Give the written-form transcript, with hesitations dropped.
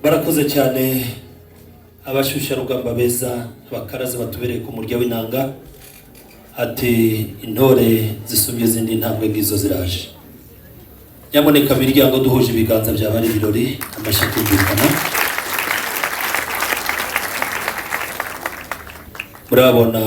barakoze cyane abashusha rugamba beza abakarazi batubereye ku murya w'inanga ati intore zisumbye izindi ntambwe ngizo ziraje. Nyamuneka miryango duhuje ibiganza byabari ibirori amashyi kumvikana. Murabona